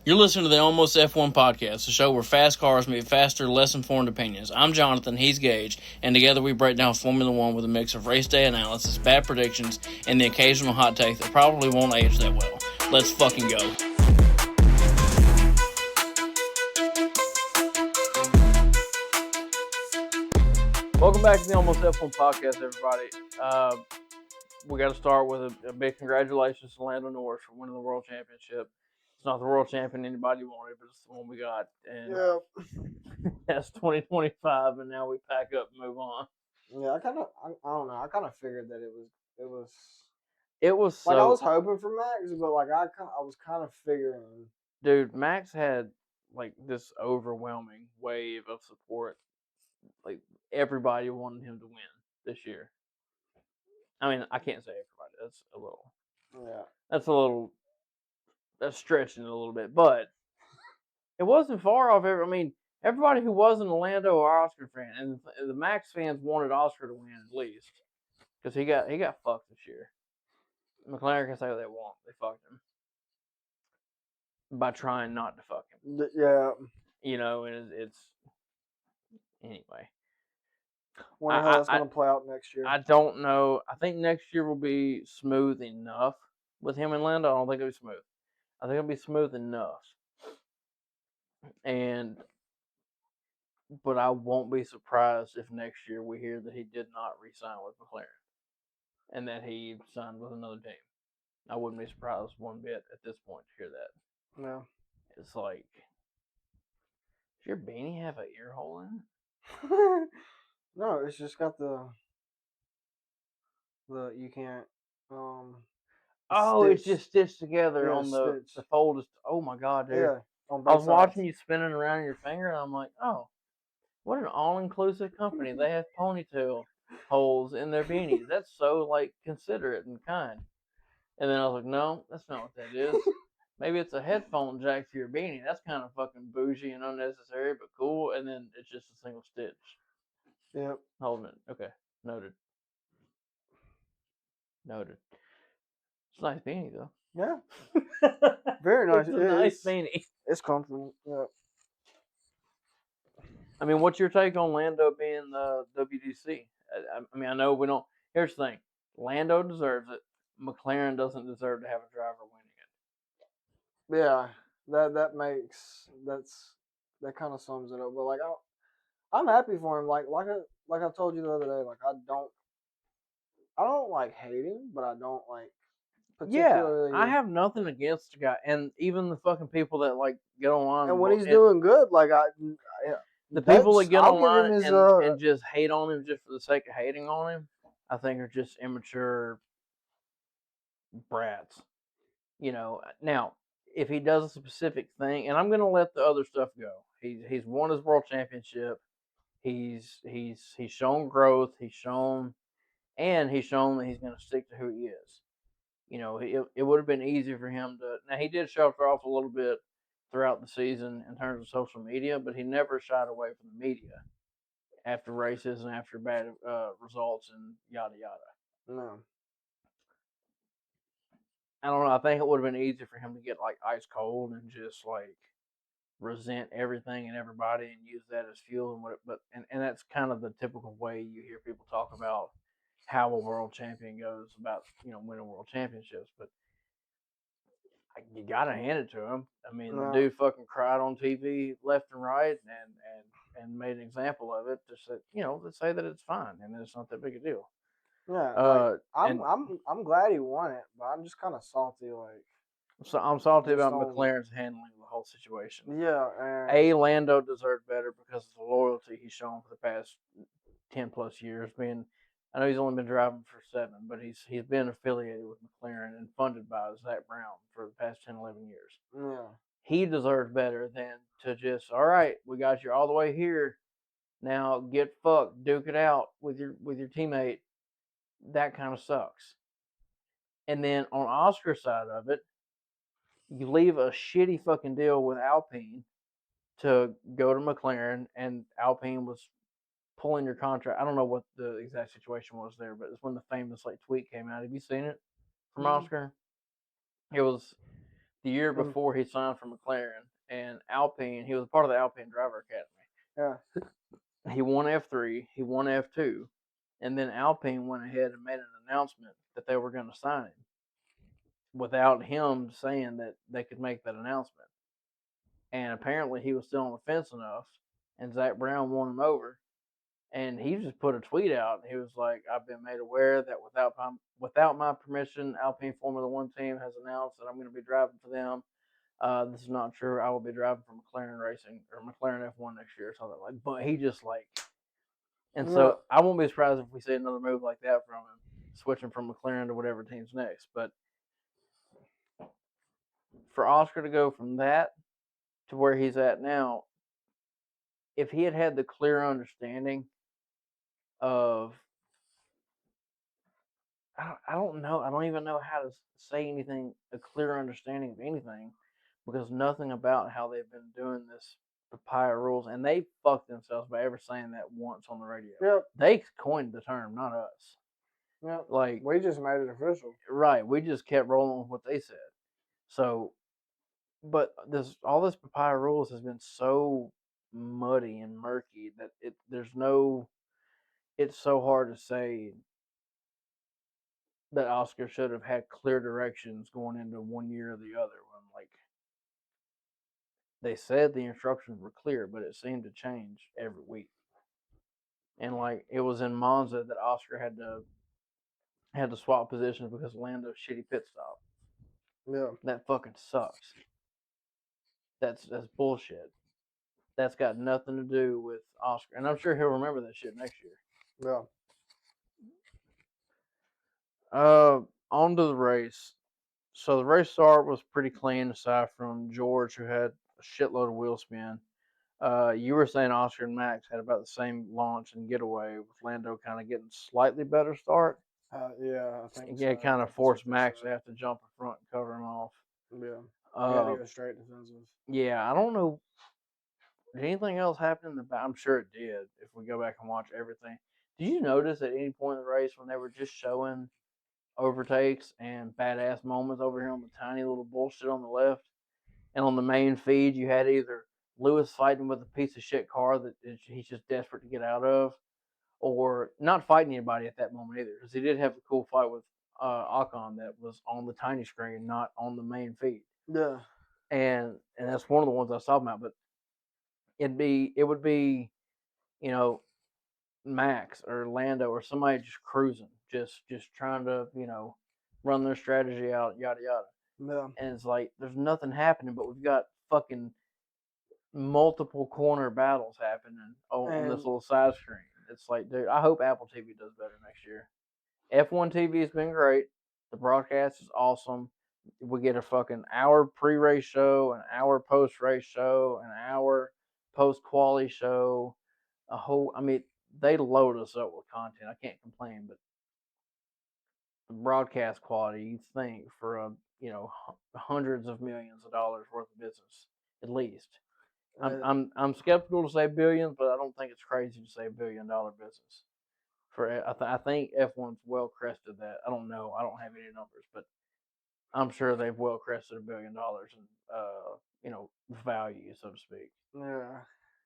You're listening to the Almost F1 podcast, a show where fast cars meet faster, less informed opinions. I'm Jonathan, he's Gage, and together we break down Formula One with a mix of race day analysis, bad predictions, and the occasional hot take that probably won't age that well. Let's fucking go. Welcome back to the Almost F1 podcast, everybody. We got to start with a big congratulations to Lando Norris for winning the World Championship. It's not the World Champion anybody wanted, but it's the one we got. And that's 2025, and now we pack up and move on. Yeah, I don't know. I kind of figured that it was like I was hoping for Max, but like I was kind of figuring. Dude, Max had like this overwhelming wave of support. Like everybody wanted him to win this year. I mean, I can't say everybody. That's a little. Yeah. That's stretching it a little bit, but it wasn't far off. I mean, everybody who wasn't a Lando or Oscar fan, and the Max fans wanted Oscar to win at least, because he got fucked this year. McLaren can say what they want. They fucked him by trying not to fuck him. Yeah. You know, and it's anyway. Wonder how that's going to play out next year. I don't know. I think next year will be smooth enough with him and Lando. I don't think it'll be smooth. I think it'll be smooth enough. But I won't be surprised if next year we hear that he did not re-sign with McLaren and that he signed with another team. I wouldn't be surprised one bit at this point to hear that. No. It's like, does your beanie have an ear hole in it? No, it's just got the you can't it's just stitched together on the fold. Oh my god, dude! Yeah, I was watching you spinning around your finger, and I'm like, oh, what an all-inclusive company! They have ponytail holes in their beanies. That's so like considerate and kind. And then I was like, no, that's not what that is. Maybe it's a headphone jack for your beanie. That's kind of fucking bougie and unnecessary, but cool. And then it's just a single stitch. Yep. Holding it. Okay. Noted. It's a nice beanie, though. Yeah. Very nice. It's a nice beanie. It's comfortable. Yeah. I mean, what's your take on Lando being the WDC? I mean, I know we don't. Here's the thing. Lando deserves it. McLaren doesn't deserve to have a driver winning it. Yeah. That kind of sums it up. But like I'm happy for him. Like I told you the other day, like I don't like hate him, but I don't like particularly. Yeah, I have nothing against the guy, and even the fucking people that like get online. And when he's doing good, like the people that get online and just hate on him just for the sake of hating on him, I think are just immature brats. You know, now if he does a specific thing, and I'm gonna let the other stuff go. He's won his world championship. He's shown growth. He's shown that he's going to stick to who he is. You know, it would have been easier for him to. Now he did shelter off a little bit throughout the season in terms of social media, but he never shied away from the media after races and after bad results and yada yada. No. I don't know. I think it would have been easier for him to get like ice cold and just like resent everything and everybody and use that as fuel and that's kind of the typical way you hear people talk about how a world champion goes about, you know, winning world championships. But you gotta hand it to him. I mean, the dude fucking cried on TV left and right and made an example of it to say, you know, to say that it's fine and it's not that big a deal. Yeah, I'm glad he won it, but I'm just kind of salty. Like, so I'm salty about McLaren's handling of the whole situation. Yeah, Lando deserved better because of the loyalty he's shown for the past 10 plus years. I know he's only been driving for 7, but he's been affiliated with McLaren and funded by Zach Brown for the past 10, 11 years. Yeah, he deserves better than to just, all right, we got you all the way here. Now get fucked, duke it out with your teammate. That kind of sucks. And then on Oscar's side of it, you leave a shitty fucking deal with Alpine to go to McLaren, and Alpine was pulling your contract. I don't know what the exact situation was there, but it's when the famous like tweet came out. Have you seen it from Oscar? It was the year Mm, before he signed for McLaren, and Alpine. He was a part of the Alpine Driver Academy. yeah. He won F3, he won F2, and then Alpine went ahead and made an announcement that they were going to sign him without him saying that they could make that announcement. And apparently he was still on the fence enough, and Zach Brown won him over. And he just put a tweet out. He was like, "I've been made aware that without my permission, Alpine Formula One team has announced that I'm going to be driving for them. This is not true. I will be driving for McLaren Racing or McLaren F1 next year or something like." But he just like, and Yeah. so I won't be surprised if we see another move like that from him, switching from McLaren to whatever team's next. But for Oscar to go from that to where he's at now, if he had had the clear understanding of, I don't know, I don't even know how to say anything, a clear understanding of anything, because nothing about how they've been doing this papaya rules, and they fucked themselves by ever saying that once on the radio. Yep. They coined the term, not us. Yep. Like, We just made it official. right, we just kept rolling with what they said. So, but all this papaya rules has been so muddy and murky that it's so hard to say that Oscar should have had clear directions going into one year or the other. When like they said the instructions were clear, but it seemed to change every week. And like it was in Monza that Oscar had to swap positions because of Lando's shitty pit stop. Yeah. That fucking sucks. That's bullshit. That's got nothing to do with Oscar, and I'm sure he'll remember that shit next year. Yeah. On to the race. So the race start was pretty clean, aside from George, who had a shitload of wheel spin. You were saying Oscar and Max had about the same launch and getaway, with Lando kind of getting slightly better start. Yeah, I think And so. yeah, kind of That's what forced they Max to said. have to jump in front and cover him off. Yeah. He had to Uh, go straight defensive. yeah, I don't know. Did anything else happen in the back? I'm sure it did. If we go back and watch everything, did you notice at any point in the race when they were just showing overtakes and badass moments over here on the tiny little bullshit on the left, and on the main feed you had either Lewis fighting with a piece of shit car that he's just desperate to get out of, or not fighting anybody at that moment either, because he did have a cool fight with Ocon that was on the tiny screen, not on the main feed. Yeah. And that's one of the ones I was talking about. But it would be you know Max or Lando or somebody just cruising, just trying to run their strategy out, yada yada. Yeah. And it's like there's nothing happening, but we've got fucking multiple corner battles happening on this And little side screen. It's like, dude, I hope Apple TV does better next year. F1 TV has been great. The broadcast is awesome. We get a fucking hour pre-race show, an hour post-race show, an hour post-quali show. I mean, they load us up with content. I can't complain, but the broadcast quality, you think for hundreds of millions of dollars worth of business, at least. I'm skeptical to say billions, but I don't think it's crazy to say $1 billion business. I think F1's well crested that. I don't know. I don't have any numbers, but I'm sure they've well crested $1 billion in value, so to speak. yeah,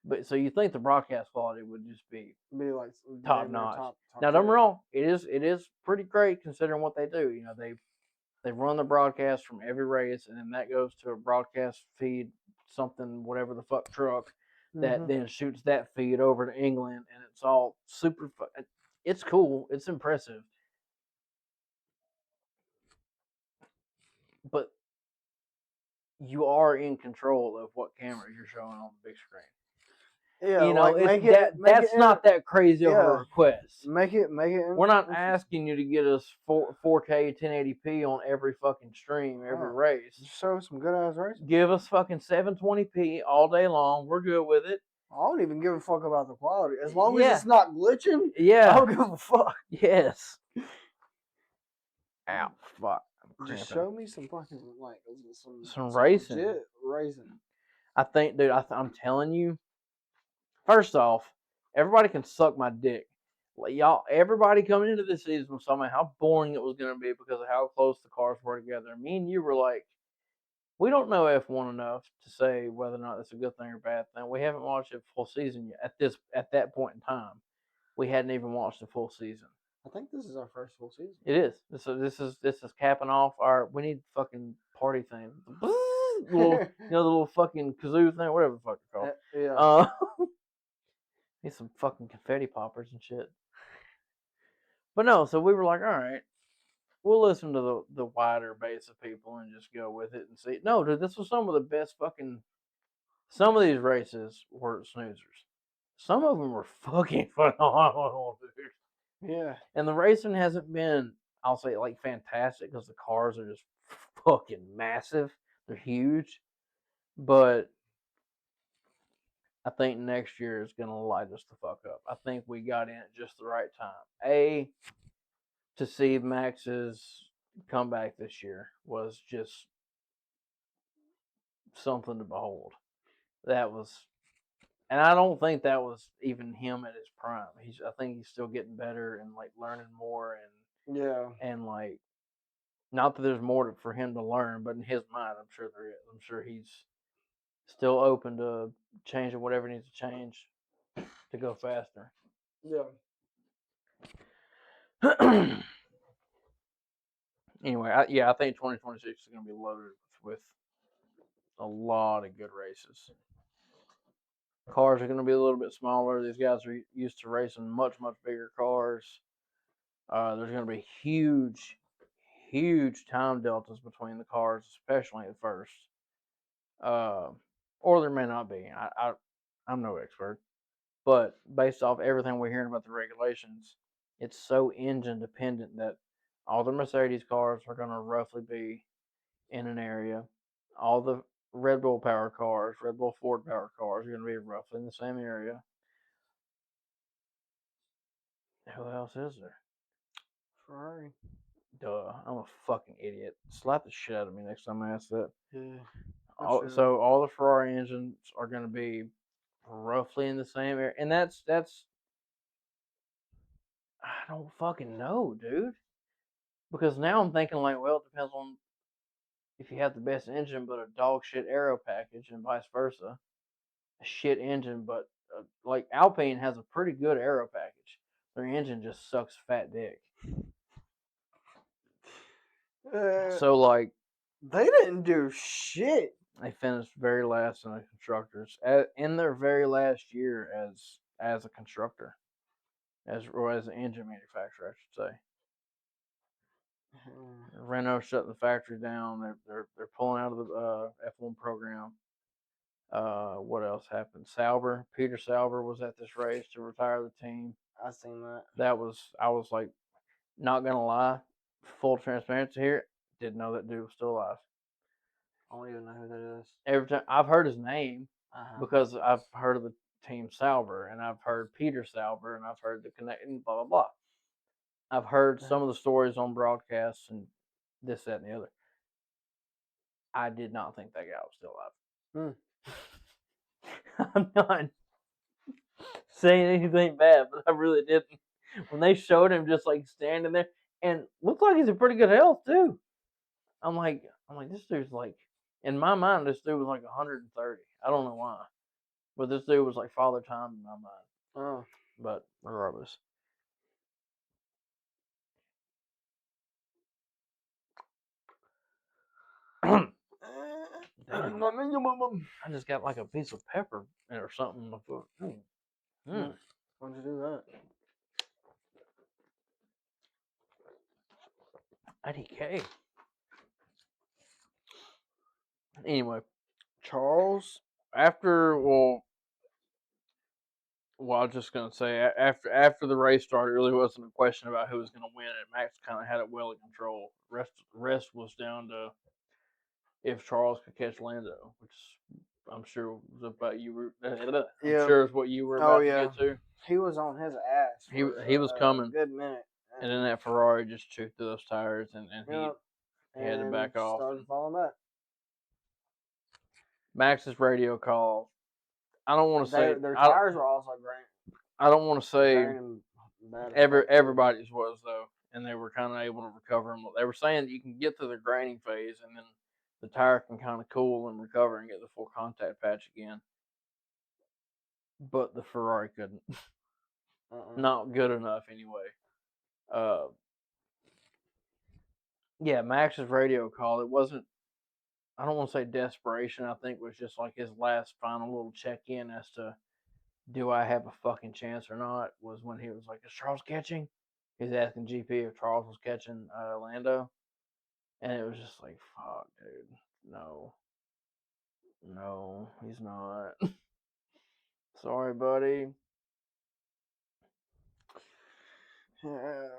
But so you think the broadcast quality would just be be like top damn near notch? top Now don't get me tier. wrong, it is pretty great considering what they do. They run the broadcast from every race, and then that goes to a broadcast feed, something whatever the fuck truck that then shoots that feed over to England, and it's all super. It's cool. It's impressive, but you are in control of what cameras you're showing on the big screen. Yeah, like It's make it that's not that crazy of a yeah, request. make it We're not asking you to get us 4K 1080p on every fucking stream, every race. Just show some good ass races. Give us fucking 720p all day long. We're good with it. I don't even give a fuck about the quality. As long as Yeah. it's not glitching, I Yeah. don't give a fuck. Yes. Ow, fuck. I'm Just cramping. show me some fucking Some racing. legit racing. I think, dude, I'm telling you. First off, everybody can suck my dick. Like, y'all, everybody coming into this season was talking about how boring it was going to be because of how close the cars were together. Me and you were like, We don't know F1 enough to say whether or not it's a good thing or bad thing. We haven't watched a full season yet. At that point in time, we hadn't even watched a full season. I think this is our first full season. It is. This is capping off our. We need fucking party thing. Little, the little fucking kazoo thing, whatever the fuck it's called. Yeah. Need some fucking confetti poppers and shit. But no, so we were like, all right, we'll listen to the wider base of people and just go with it and see. No, dude, this was some of the best fucking. Some of these races were snoozers. Some of them were fucking phenomenal, dude. Yeah. And the racing hasn't been, I'll say, like fantastic because the cars are just fucking massive. They're huge. But I think next year is going to light us the fuck up. I think we got in at just the right time. To see Max's comeback this year was just something to behold. That was, and I don't think that was even him at his prime. I think he's still getting better and like learning more and like, not that there's more for him to learn, but in his mind, I'm sure there is. I'm sure he's still open to changing whatever needs to change to go faster. Yeah. Anyway, I think 2026 is going to be loaded with a lot of good races. Cars are going to be a little bit smaller. These guys are used to racing much, much bigger cars. There's going to be huge time deltas between the cars, especially at first. Or there may not be. I'm no expert. But based off everything we're hearing about the regulations, it's so engine dependent that all the Mercedes cars are going to roughly be in an area. All the Red Bull power cars, Red Bull Ford power cars are going to be roughly in the same area. Who else is there? Ferrari. Duh, I'm a fucking idiot. Slap the shit out of me next time I ask that. Yeah. So all the Ferrari engines are going to be roughly in the same area, and that's I don't fucking know, dude. Because now I'm thinking like, well, it depends on if you have the best engine but a dog shit aero package, and vice versa. A shit engine, but like Alpine has a pretty good aero package. Their engine just sucks fat dick. So like they didn't do shit. They finished very last in the constructors in their very last year as a constructor, as an engine manufacturer, I should say. Renault shut the factory down. They're pulling out of the F1 program. What else happened? Peter Sauber was at this race to retire the team. I seen that. I was like, not gonna lie, full transparency here, didn't know that dude was still alive. I don't even know who that is. Every time I've heard his name because I've heard of the team Sauber and I've heard Peter Sauber and I've heard the connection, blah blah blah. I've heard some of the stories on broadcasts and this, that, and the other. I did not think that guy was still alive. I'm not saying anything bad, but I really didn't. When they showed him just like standing there and looked like he's in pretty good health too. I'm like, this dude's like, in my mind, this dude was like 130. I don't know why, but this dude was like Father Time in my mind. Oh. But regardless. Damn. I just got like a piece of pepper or something. Why'd you do that? IDK. Anyway, Charles. Well, I was just gonna say after the race started, it really wasn't a question about who was gonna win, and Max kind of had it well in control. Rest was down to if Charles could catch Lando, which I'm sure was about you. I'm sure is what you were about to get to. He was on his ass. He was coming. A good minute. And then that Ferrari just chewed through those tires, and he had to back off. Started falling back. Max's radio call. I don't want to say their tires were also great. I don't want to say everybody's was though, and they were kind of able to recover them. They were saying that you can get to the graining phase, and then the tire can kind of cool and recover and get the full contact patch again. But the Ferrari couldn't. Not good enough anyway. Yeah, Max's radio call, it wasn't, I don't want to say desperation. I think it was just like his last final little check in as to do I have a fucking chance or not, was when he was like, is Charles catching? He's asking GP if Charles was catching Lando. And it was just like, fuck, dude. No. No, he's not. Sorry, buddy. Yeah.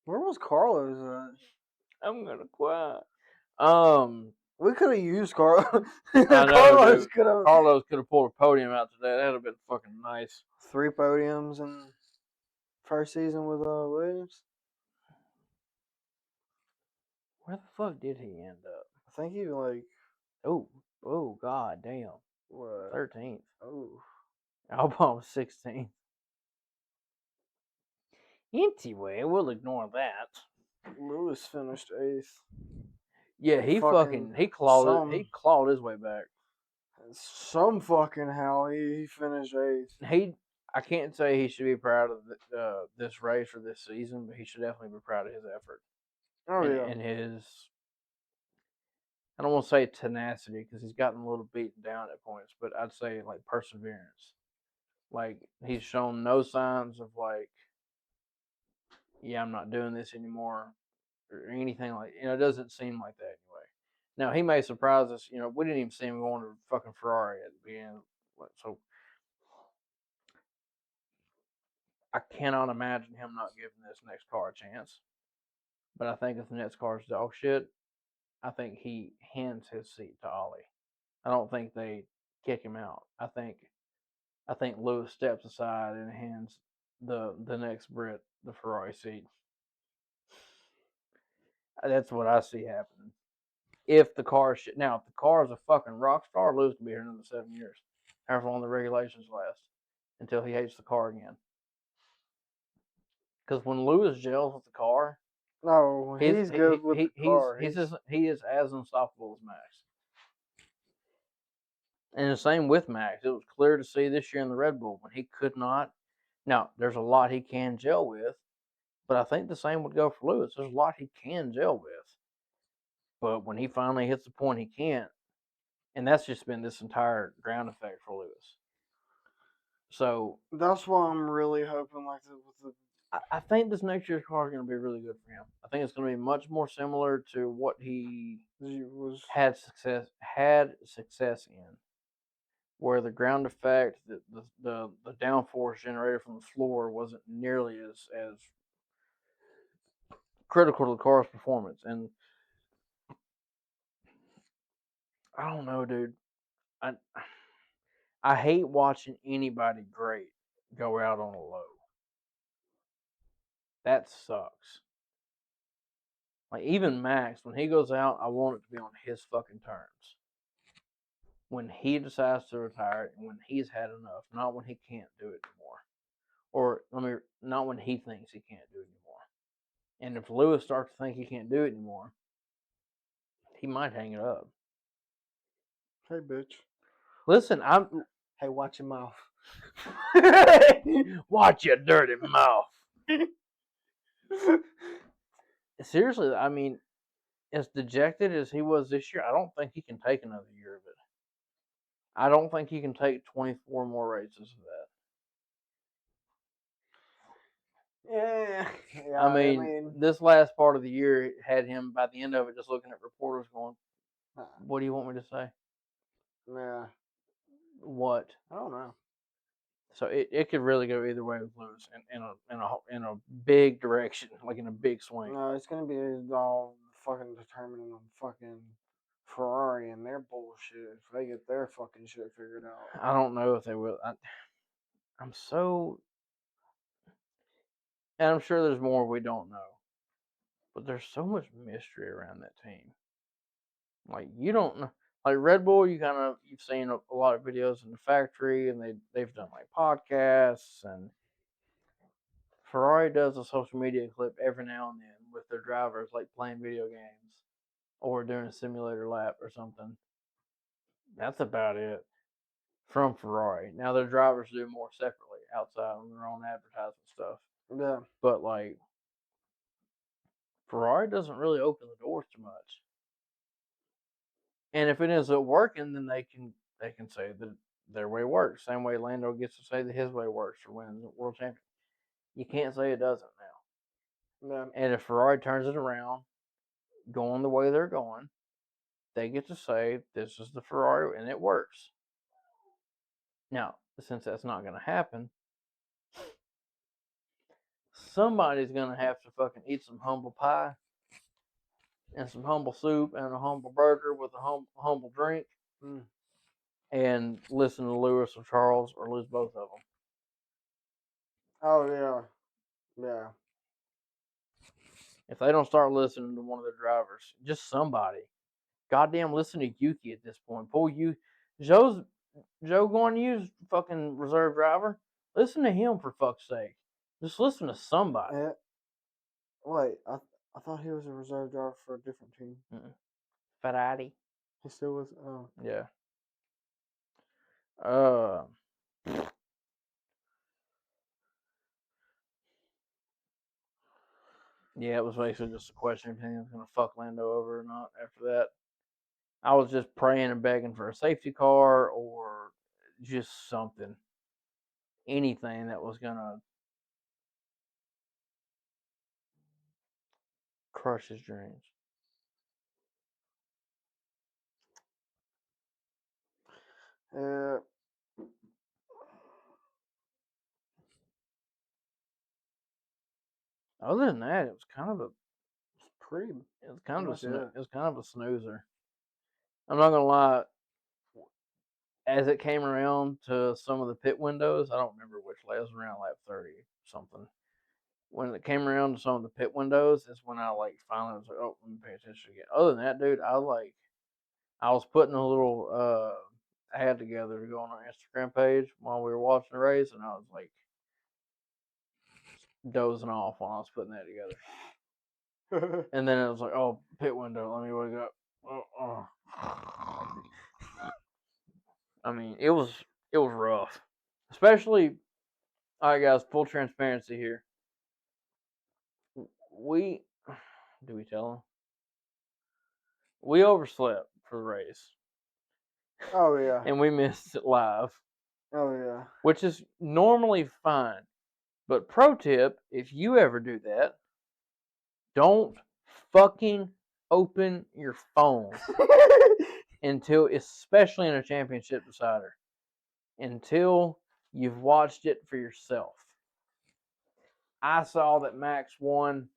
Where was Carlos at? I'm gonna cry. We could have used Carlos. I know, Carlos dude. could have Carlos could have pulled a podium out today. That'd have been fucking nice. 3 podiums in first season with Williams. Where the fuck did he end up? I think he like Oh, god damn. what? 13th. Oh, Albon was 16th. Anyway, we'll ignore that. Lewis finished 8th. Yeah, he clawed his way back. Some fucking how he finished 8th. I can't say he should be proud of this race or this season, but he should definitely be proud of his effort. Oh yeah, and his, I don't want to say tenacity because he's gotten a little beaten down at points, but I'd say like perseverance. Like he's shown no signs of like, yeah, I'm not doing this anymore or anything like. It doesn't seem like that anyway. Now he may surprise us. We didn't even see him going to fucking Ferrari at the beginning, so I cannot imagine him not giving this next car a chance. But I think if the next car's dog shit, I think he hands his seat to Ollie. I don't think they kick him out. I think Lewis steps aside and hands the next Brit the Ferrari seat. That's what I see happening. If the car now, if the car is a fucking rock star, Lewis could be here another 7 years. However long the regulations last, until he hates the car again. Because when Lewis gels with the car, no, he's good with the car. He is as unstoppable as Max. And the same with Max. It was clear to see this year in the Red Bull when he could not. Now, there's a lot he can gel with, but I think the same would go for Lewis. There's a lot he can gel with. But when he finally hits the point he can't, and that's just been this entire ground effect for Lewis. So that's why I'm really hoping like with the. I think this next year's car is going to be really good for him. I think it's going to be much more similar to what he had success in, where the ground effect, the downforce generated from the floor wasn't nearly as critical to the car's performance. And I don't know, dude. I hate watching anybody great go out on a low. That sucks. Like even Max, when he goes out, I want it to be on his fucking terms. When he decides to retire and when he's had enough, not when he can't do it anymore. Or not when he thinks he can't do it anymore. And if Lewis starts to think he can't do it anymore, he might hang it up. Hey, bitch. Listen, Hey, watch your mouth. Watch your dirty mouth. Seriously, I mean, as dejected as he was this year, I don't think he can take another year of it. I don't think he can take 24 more races of Yeah, that. I mean, this last part of the year had him, by the end of it, just looking at reporters going, what do you want me to say? Yeah. What? I don't know. So it could really go either way with Lewis in a big direction, like in a big swing. No, it's gonna be all fucking determining on fucking Ferrari and their bullshit if they get their fucking shit figured out. I don't know if they will. I'm so, and I'm sure there's more we don't know, but there's so much mystery around that team. Like you don't know. Like Red Bull, you've seen a lot of videos in the factory, and they've done like podcasts, and Ferrari does a social media clip every now and then with their drivers, like playing video games. or doing a simulator lap or something. That's about it from Ferrari. Now their drivers do more separately outside on their own advertisement stuff. Yeah. But like Ferrari doesn't really open the doors too much. And if it ends up working, then they can say that their way works. Same way Lando gets to say that his way works for winning the world championship. You can't say it doesn't now. Yeah. And if Ferrari turns it around, going the way they're going, they get to say this is the Ferrari and it works. Now, since that's not going to happen, somebody's going to have to fucking eat some humble pie and some humble soup and a humble burger with a humble drink and listen to Lewis or Charles or lose both of them. Oh yeah. Yeah. If they don't start listening to one of their drivers, just somebody. Goddamn, listen to Yuki at this point. Pull you, Joe going to use fucking reserve driver. Listen to him for fuck's sake. Just listen to somebody. Wait, I thought he was a reserve driver for a different team. Ferrari. He still was. Oh. Yeah. Yeah, it was basically just a question if he was going to fuck Lando over or not after that. I was just praying and begging for a safety car or just something. Anything that was going to crush his dreams. Yeah. Other than that, it was kind of a Pretty. it was kind of much it. it was kind of a snoozer. I'm not gonna lie. As it came around to some of the pit windows, I don't remember which lap. It was around lap 30 something. When it came around to some of the pit windows, is when I like finally was like, oh, let me pay attention again. Other than that, dude, I was putting a little ad together to go on our Instagram page while we were watching the race, and I was like dozing off while I was putting that together. And then it was like, oh, pit window, let me wake up. I mean, it was rough, especially. All right, guys, full transparency here. We do we tell them we overslept for the race. Oh yeah. And we missed it live. Oh yeah. Which is normally fine. But pro tip, if you ever do that, don't fucking open your phone until, especially in a championship decider, until you've watched it for yourself. I saw that Max won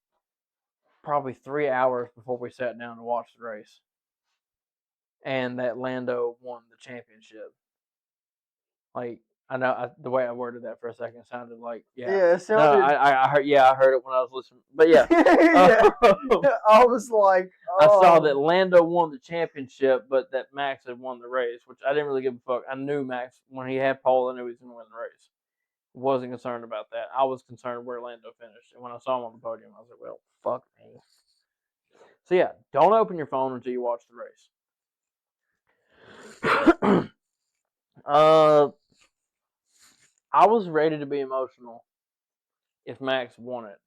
probably 3 hours before we sat down to watch the race. And that Lando won the championship. Like, I know the way I worded that for a second sounded like, Yeah, it No, sounded. I heard. Yeah, I heard it when I was listening. But yeah, Yeah. I was like, I saw oh. that Lando won the championship, but that Max had won the race, which I didn't really give a fuck. I knew Max when he had pole. I knew he was going to win the race. Wasn't concerned about that. I was concerned where Lando finished, and when I saw him on the podium, I was like, well, fuck me. So yeah, don't open your phone until you watch the race. I was ready to be emotional if Max won it.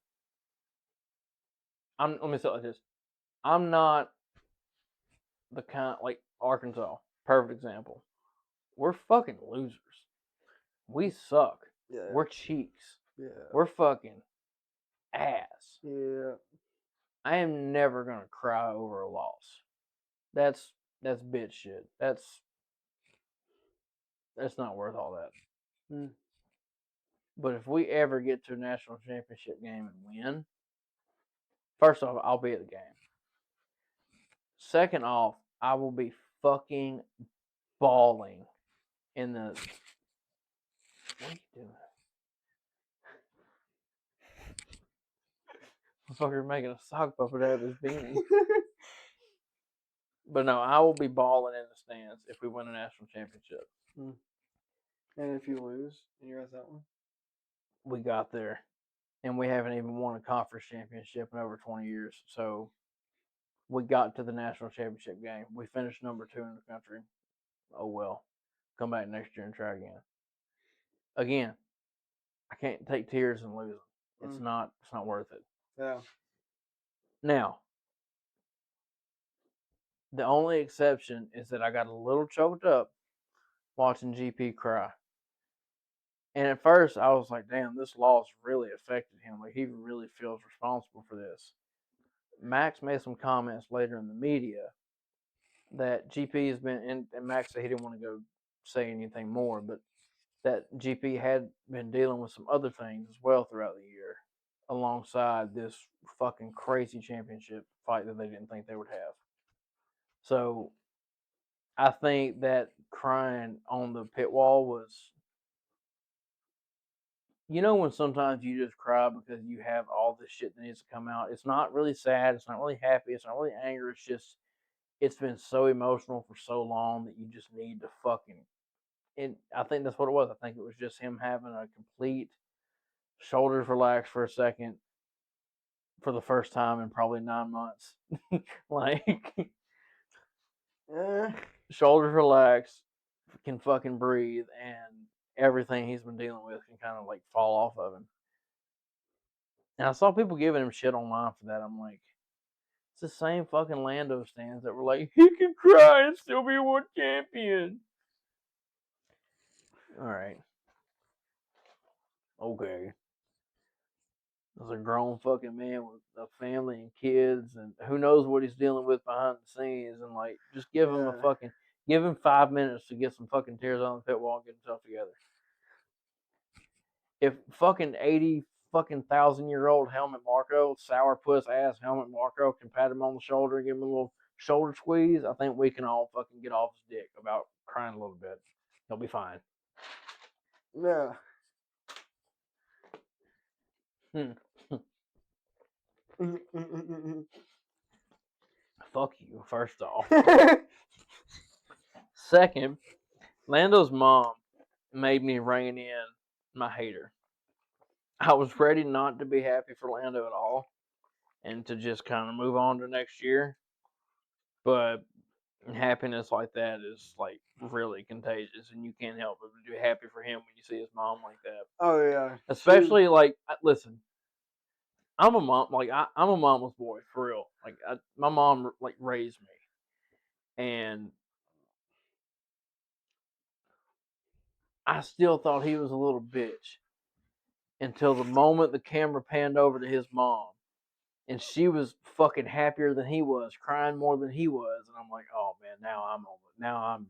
Let me say it like this. I'm not the kind, like Arkansas, perfect example. We're fucking losers. We suck. Yeah. We're cheeks. Yeah. We're fucking ass. Yeah. I am never gonna cry over a loss. That's bitch shit. That's not worth all that. But if we ever get to a national championship game and win, first off, I'll be at the game. Second off, I will be fucking bawling in the. What are you doing? Motherfucker making a sock puppet out of his beanie. But no, I will be balling in the stands if we win a national championship. And if you lose and you're at that one? We got there. And we haven't even won a conference championship in over 20 years. So we got to the national championship game. We finished number 2 in the country. Oh well. Come back next year and try again. Again, I can't take tears and losing. It's not worth it. Yeah. Now, the only exception is that I got a little choked up watching GP cry. And at first, I was like, damn, this loss really affected him. Like, he really feels responsible for this. Max made some comments later in the media that GP has been, and Max said he didn't want to go say anything more, but that GP had been dealing with some other things as well throughout the year, alongside this fucking crazy championship fight that they didn't think they would have. So I think that crying on the pit wall was, you know, when sometimes you just cry because you have all this shit that needs to come out. It's not really sad. It's not really happy. It's not really anger. It's just, it's been so emotional for so long that you just need to fucking. And I think that's what it was. I think it was just him having a complete shoulders relaxed for a second for the first time in probably 9 months. Like, Yeah. shoulders relaxed, can fucking breathe, and everything he's been dealing with can kind of like fall off of him. And I saw people giving him shit online for that. I'm like, it's the same fucking Lando stands that were like, he can cry and still be world champion. Alright. Okay. There's a grown fucking man with a family and kids, and who knows what he's dealing with behind the scenes, and like, just give him give him 5 minutes to get some fucking tears on the pit wall and get himself together. If fucking 80 fucking 1,000-year-old Helmut Marko, sourpuss ass Helmut Marko, can pat him on the shoulder and give him a little shoulder squeeze, I think we can all fucking get off his dick about crying a little bit. He'll be fine. Yeah. Fuck you, first off. Second, Lando's mom made me rein in my hater. I was ready not to be happy for Lando at all and to just kind of move on to next year. But happiness like that is like really contagious, and you can't help but be happy for him when you see his mom like that. Oh yeah. Especially like, listen, I'm a mom, like I'm a mama's boy for real. Like my mom like raised me, and I still thought he was a little bitch until the moment the camera panned over to his mom, and she was fucking happier than he was, crying more than he was, and I'm like, oh man, now I'm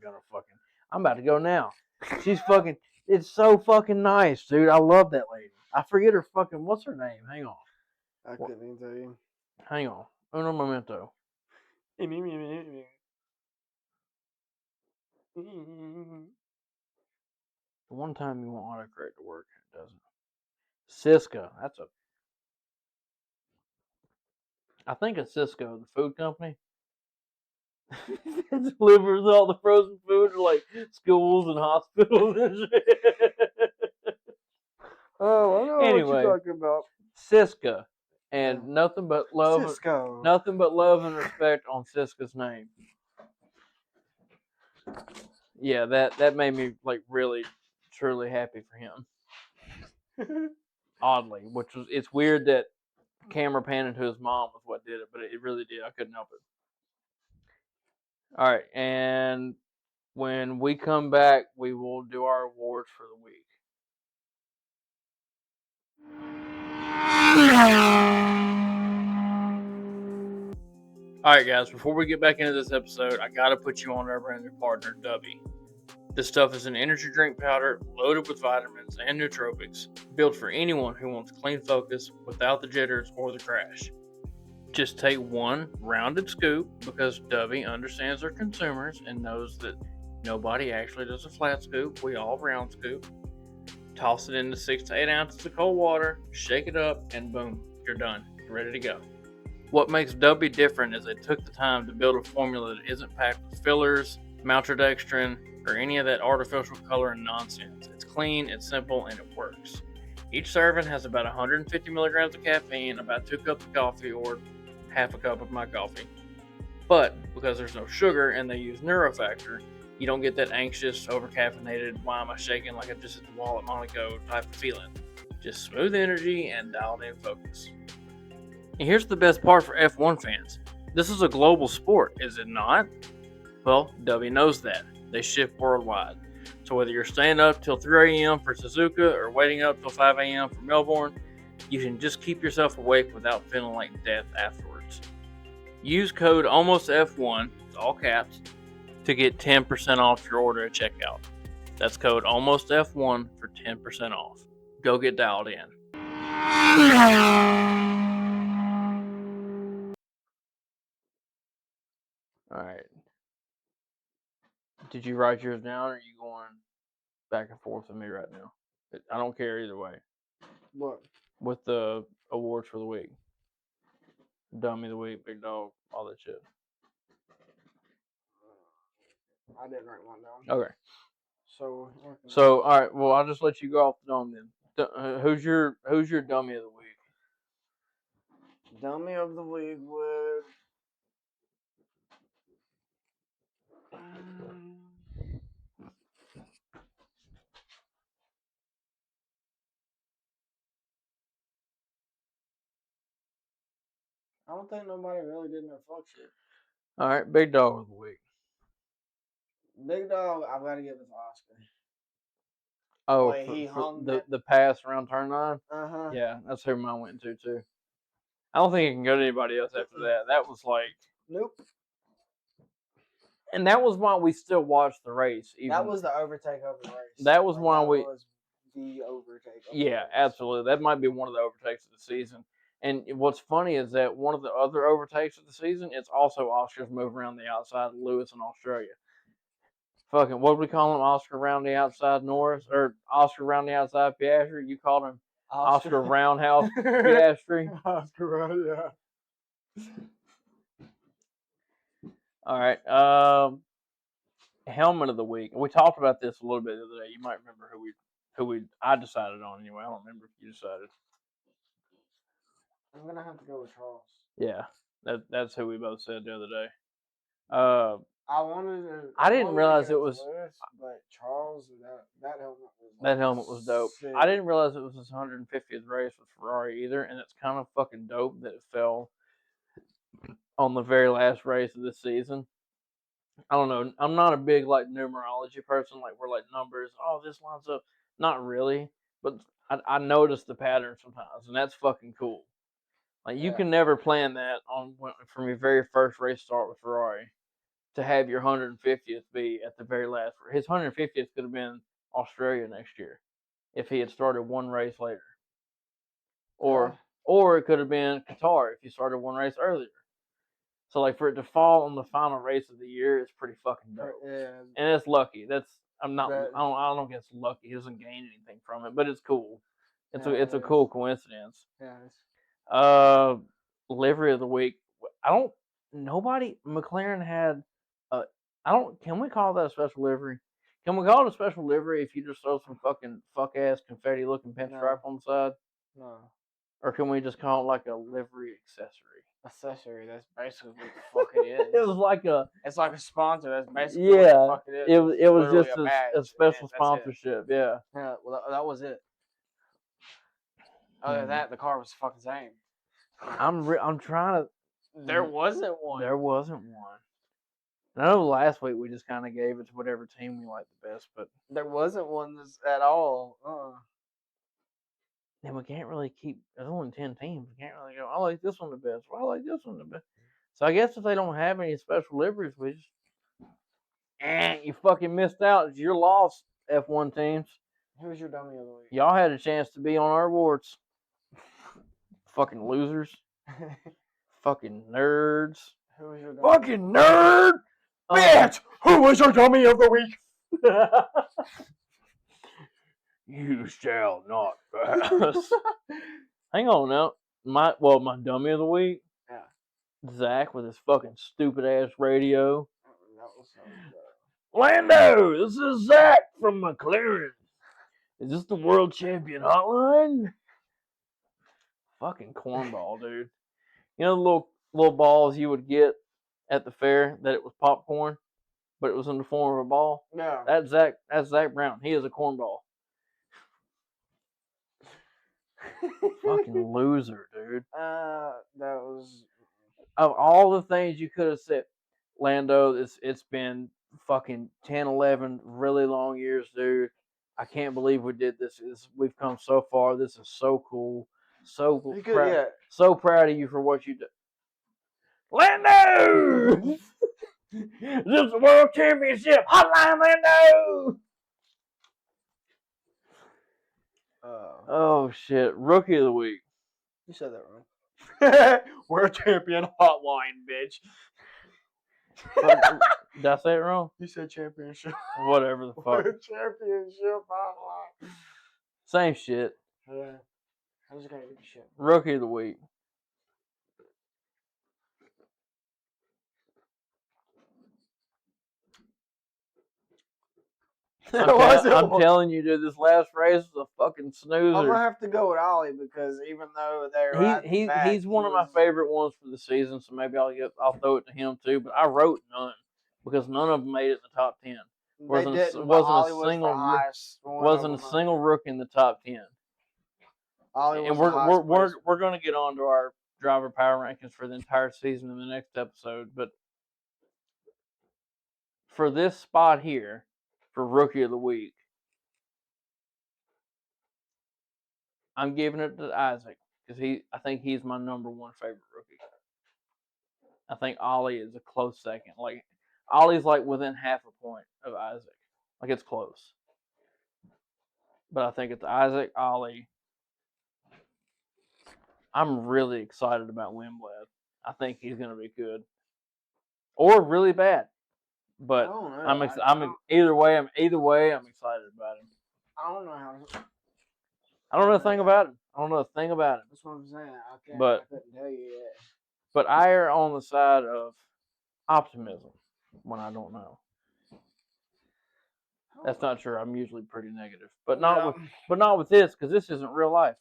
gonna fucking, I'm about to go now. She's fucking, it's so fucking nice, dude. I love that lady. I forget her fucking, what's her name? Hang on. I couldn't even tell you. Hang on. Uno momento. The one time you want autocorrect to work, it doesn't. Cisco. I think it's Cisco, the food company. It delivers all the frozen food to like schools and hospitals and shit. Oh, I know what you're talking about. Cisco. And nothing but love Cisco. Nothing but love and respect on Cisco's name. Yeah, that made me like really truly happy for him. Oddly, it's weird that camera panning to his mom was what did it, but it really did. I couldn't help it. All right, and when we come back, we will do our awards for the week. Alright guys, before we get back into this episode, I gotta put you on our brand new partner, Dubby. This stuff is an energy drink powder loaded with vitamins and nootropics, built for anyone who wants clean focus without the jitters or the crash. Just take one rounded scoop, because Dubby understands their consumers and knows that nobody actually does a flat scoop, we all round scoop. Toss it into 6 to 8 ounces of cold water, shake it up, and boom, you're done. You're ready to go. What makes Dubby different is they took the time to build a formula that isn't packed with fillers, maltodextrin, or any of that artificial color and nonsense. It's clean, it's simple, and it works. Each serving has about 150 milligrams of caffeine, about 2 cups of coffee, or half a cup of my coffee. But because there's no sugar and they use Neurofactor, you don't get that anxious, overcaffeinated, why am I shaking like I just hit the wall at Monaco type of feeling. Just smooth energy and dialed in focus. And here's the best part for F1 fans. This is a global sport, is it not? Well, W knows that. They ship worldwide. So whether you're staying up till 3 a.m. for Suzuka or waiting up till 5 a.m. for Melbourne, you can just keep yourself awake without feeling like death afterwards. Use code ALMOSTF1, it's all caps, to get 10% off your order at checkout. That's code ALMOSTF1 for 10% off. Go get dialed in. Alright. Did you write yours down or are you going back and forth with me right now? I don't care either way. What? With the awards for the week. Dummy of the week, big dog, all that shit. I didn't write one down. Okay. So, all right. Well, I'll just let you go off the dome then. Who's your dummy of the week? Dummy of the week would. I don't think nobody really did no fuck shit. All right, big dog of the week. Big dog, I've got to give it to Oscar. Oh, Like, he for hung the pass around turn 9? Uh-huh. Yeah, that's who mine went to too. I don't think it can go to anybody else after that. That was like. Nope. And that was why we still watched the race. That was the overtake of the race. That was why we. Was the overtake. Yeah, absolutely. That might be one of the overtakes of the season. And what's funny is that one of the other overtakes of the season, it's also Oscar's move around the outside of Lewis in Australia. Fucking, what do we call him? Oscar around the outside Norris? Or Oscar around the outside Piastri? You called him Oscar Roundhouse Piastri? Oscar Round, yeah. All right. Helmet of the week. We talked about this a little bit the other day. You might remember who I decided on anyway. I don't remember if you decided. I'm gonna have to go with Charles. Yeah, that's who we both said the other day. I wanted to. I didn't realize it was. Lewis, but Charles, that helmet was. That helmet was dope. Sick. I didn't realize it was his 150th race with Ferrari either, and it's kind of fucking dope that it fell on the very last race of this season. I don't know. I'm not a big like numerology person. Like we're like numbers. Oh, this lines up. Not really, but I notice the pattern sometimes, and that's fucking cool. Like you can never plan that from your very first race start with Ferrari to have your 150th be at the very last. His 150th could have been Australia next year if he had started one race later, or it could have been Qatar if he started one race earlier. So like for it to fall on the final race of the year is pretty fucking dope. Yeah. And it's lucky. I don't guess lucky. He doesn't gain anything from it, but it's cool. It's a cool coincidence. Yeah. Livery of the week. McLaren had can we call that a special livery? Can we call it a special livery if you just throw some fucking fuck ass confetti looking pinstripe on the side? No. Or can we just call it like a livery accessory? Accessory, that's basically what the fuck it is. It was like it's like a sponsor, that's basically what the fuck it is. It was just a special sponsorship, yeah. Yeah, well that was it. Other than that, the car was the fucking same. I'm trying to. There wasn't one. There wasn't one. I know last week we just kind of gave it to whatever team we liked the best, but there wasn't one at all. And we can't really keep. There's only 10 teams. We can't really go. I like this one the best. Well, I like this one the best. So I guess if they don't have any special liveries, we just. You fucking missed out. It's your loss, F1 teams. Who's your dummy of the week? Y'all had a chance to be on our awards. Fucking losers. Fucking nerds. Who was your dummy? Fucking nerd! Bitch! Who was your dummy of the week? You shall not pass. Hang on now. My dummy of the week? Yeah. Zach with his fucking stupid ass radio. That was so good. Lando, this is Zach from McLaren. Is this the world champion hotline? Fucking cornball, dude. You know the little balls you would get at the fair that it was popcorn, but it was in the form of a ball. Yeah. That's Zach Brown. He is a cornball. Fucking loser, dude. That was. Of all the things you could have said, Lando, it's been fucking 10, 11 really long years, dude. I can't believe we did this. We've come so far. This is so cool. So proud. So proud of you for what you did. Lando! This is the World Championship Hotline Lando! Oh, shit. Rookie of the Week. You said that wrong. World Champion Hotline, bitch. Did I say it wrong? You said championship. Whatever the fuck. World Championship Hotline. Same shit. Yeah. I just gotta get the shit. Rookie of the Week. I'm telling you, dude, this last race was a fucking snoozer. I'm gonna have to go with Ollie because even though he's one of my favorite ones for the season, so maybe I'll throw it to him too. But I wrote none because none of them made it in the top 10. Wasn't a single rookie in the top 10. And we're gonna get on to our driver power rankings for the entire season in the next episode, but for this spot here, for Rookie of the Week, I'm giving it to Isaac because I think he's my number one favorite rookie. I think Ollie is a close second. Like Ollie's like within half a point of Isaac. Like it's close. But I think it's Isaac, Ollie. I'm really excited about Lindblad. I think he's gonna be good. Or really bad. But either way I'm excited about him. I don't know how I don't know a thing about him. That's what I'm saying. I couldn't tell you yet. But I err on the side of optimism when I don't know. That's not true. I'm usually pretty negative, but not with this because this isn't real life.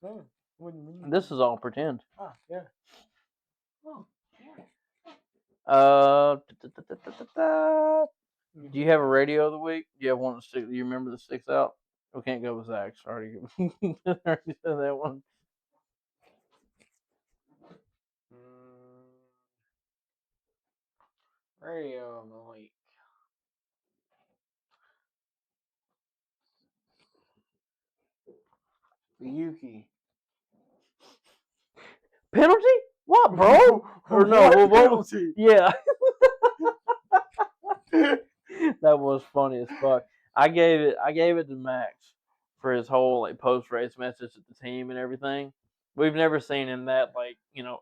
What do you mean? This is all pretend. Oh yeah. Do you have a radio of the week? Do you have one do you remember that sticks out? We can't go with Zach's. Already said that one. Radio of the week. Yuki. Penalty? What, bro? Or no? Penalty? Yeah. That was funny as fuck. I gave it to Max for his whole like post race message to the team and everything. We've never seen him that like,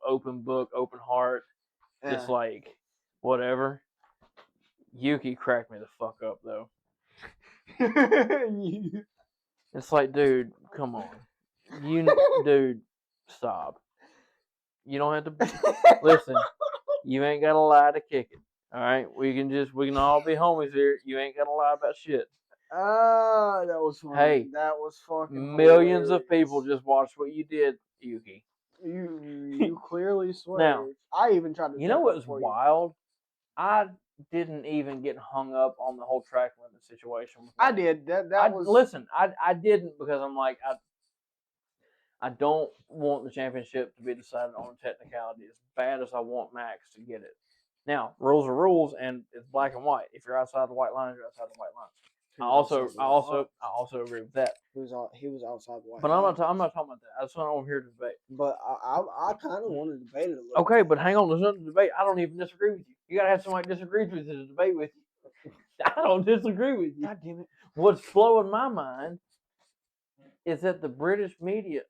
open book, open heart, just like whatever. Yuki cracked me the fuck up though. It's like, dude, come on. Dude, stop. You don't have to listen. You ain't got to lie to kick it. All right, we can all be homies here. You ain't got to lie about shit. That was funny. Hey, that was fucking millions hilarious. of people just watched what you did, Yuki. You clearly swear. Now, I even tried to. You know what's wild? I didn't even get hung up on the whole track limit situation. I did. That was. Listen, I didn't because I'm like I don't want the championship to be decided on technicality as bad as I want Max to get it. Now, rules are rules, and it's black and white. If you're outside the white lines, you're outside the white lines. I also agree with that. He was outside the white. But I'm not talking about that. That's what I'm here to debate. But I kind of want to debate it a little. Okay, but hang on. There's nothing to debate. I don't even disagree with you. You gotta have somebody disagrees with you to debate with you. I don't disagree with you. God damn it! What's blowing my mind is that the British media,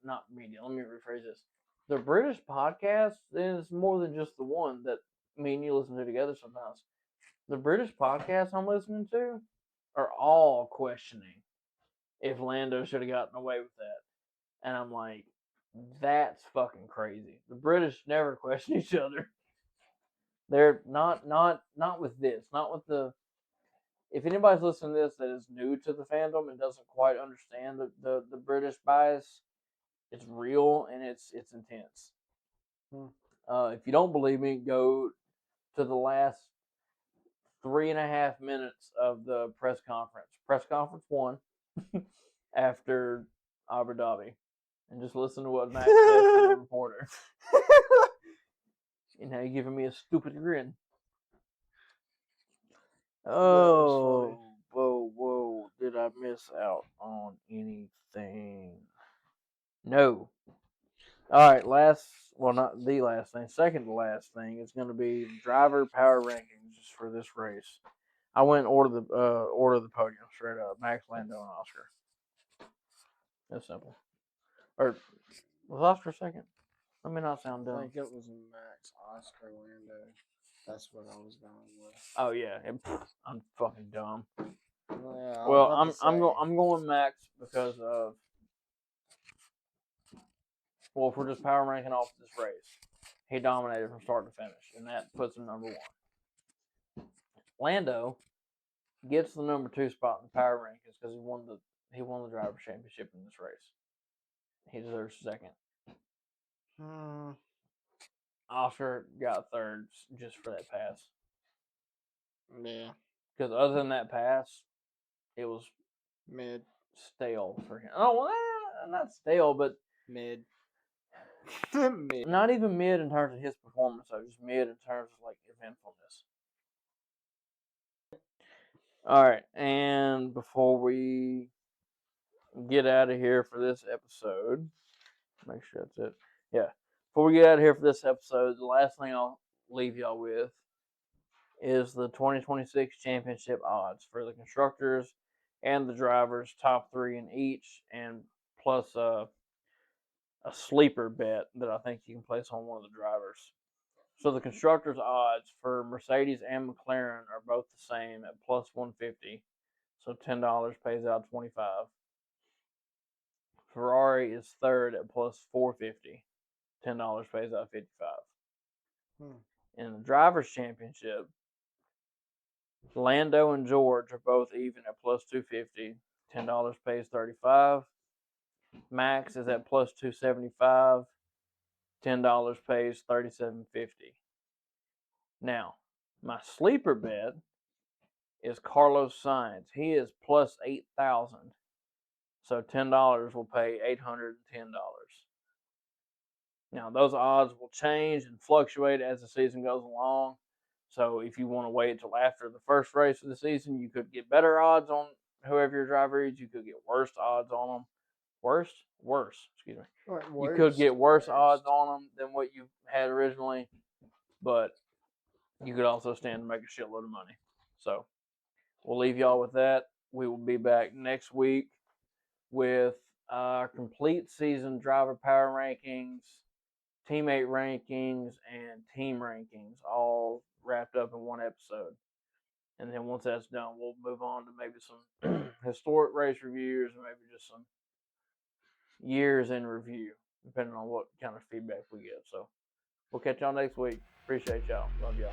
not media. Let me rephrase this. The British podcast is more than just the one that me and you listen to together sometimes. The British podcasts I'm listening to are all questioning if Lando should have gotten away with that. And I'm like, that's fucking crazy. The British never question each other. They're not with this. Not with the... If anybody's listening to this that is new to the fandom and doesn't quite understand the British bias, it's real and it's intense. If you don't believe me, go to the last 3.5 minutes of the press conference. Press conference 1 after Abu Dhabi, and just listen to what Max says to the reporter. And now you're giving me a stupid grin. Oh, whoa. Did I miss out on anything? No. All right, not the last thing, second to last thing is going to be driver power rankings just for this race. I went order the podium straight up: Max, Lando, and Oscar. That's simple. Or was Oscar second? Let me not sound I dumb. think it was Max, Oscar, Lando. That's what I was going with. Oh yeah, I'm fucking dumb. Yeah, Well, I'm going Max because of, well, if we're just power ranking off this race, he dominated from start to finish, and that puts him number 1. Lando gets the number 2 spot in the power rankings because he won the drivers' championship in this race. He deserves second. Oscar got third just for that pass. Yeah. Because other than that pass, it was Mid. stale for him. Oh, well, not stale, but Mid. Mid. Not even mid in terms of his performance, though. Just mid in terms of like eventfulness. All right, and before we get out of here for this episode, make sure that's it. Yeah, before we get out of here for this episode, the last thing I'll leave y'all with is the 2026 championship odds for the constructors and the drivers, top 3 in each, and plus a sleeper bet that I think you can place on one of the drivers. So the constructors' odds for Mercedes and McLaren are both the same at plus 150. So $10 pays out 25. Ferrari is third at plus 450. $10 pays out 55. In the drivers' championship, Lando and George are both even at plus 250. $10 pays 35. Max is at plus 275. $10 pays 37.50. Now, my sleeper bet is Carlos Sainz. He is plus 8,000. So $10 will pay $810. Now, those odds will change and fluctuate as the season goes along. So if you want to wait until after the first race of the season, you could get better odds on whoever your driver is. You could get worse odds on them. Worse, excuse me. You could get worse odds on them than what you had originally, but you could also stand to make a shitload of money. So we'll leave y'all with that. We will be back next week with complete season driver power rankings, teammate rankings, and team rankings all wrapped up in one episode. And then once that's done, we'll move on to maybe some historic race reviews and maybe just some years in review, depending on what kind of feedback we get. So we'll catch y'all next week. Appreciate y'all. Love y'all.